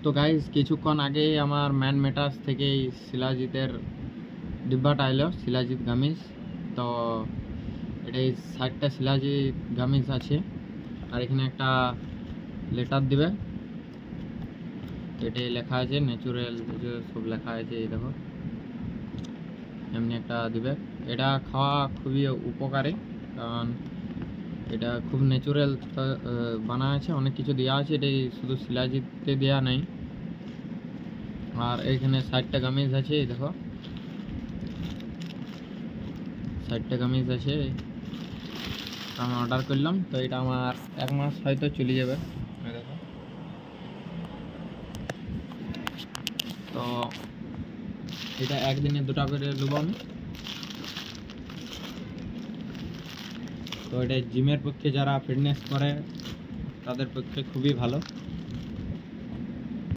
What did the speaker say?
তো গাইস কিছুক্ষণ আগেই আমার ম্যান মেটাস থেকে শিলাজিতের ডিব্বাটা এলো, শিলাজিৎ গামিজ। তো এটাই 60টা শিলাজিৎ গামিজ আছে, আর এখানে একটা লেটার দিবে। এটাই লেখা আছে ন্যাচুরাল, সব লেখা আছে, এই দেখো এমনি একটা দিবে। এটা খাওয়া খুবই উপকারী, কারণ এটা খুব ন্যাচুরাল বানা আছে, অনেক কিছু দেওয়া আছে, এটাই শুধু শিলাজিতে দেওয়া নেই। আর এইখানে 60টা গামিজ আছে, এই দেখো 60টা গামিজ আছে। আমি অর্ডার করলাম, তো এটা আমার 1 মাস হয়তো চলে যাবে। এই দেখো, তো এটা একদিনে 2টা করে নেবো আমি। তো এটা জিমের পক্ষে, যারা ফিটনেস করে তাদের পক্ষে খুবই ভালো।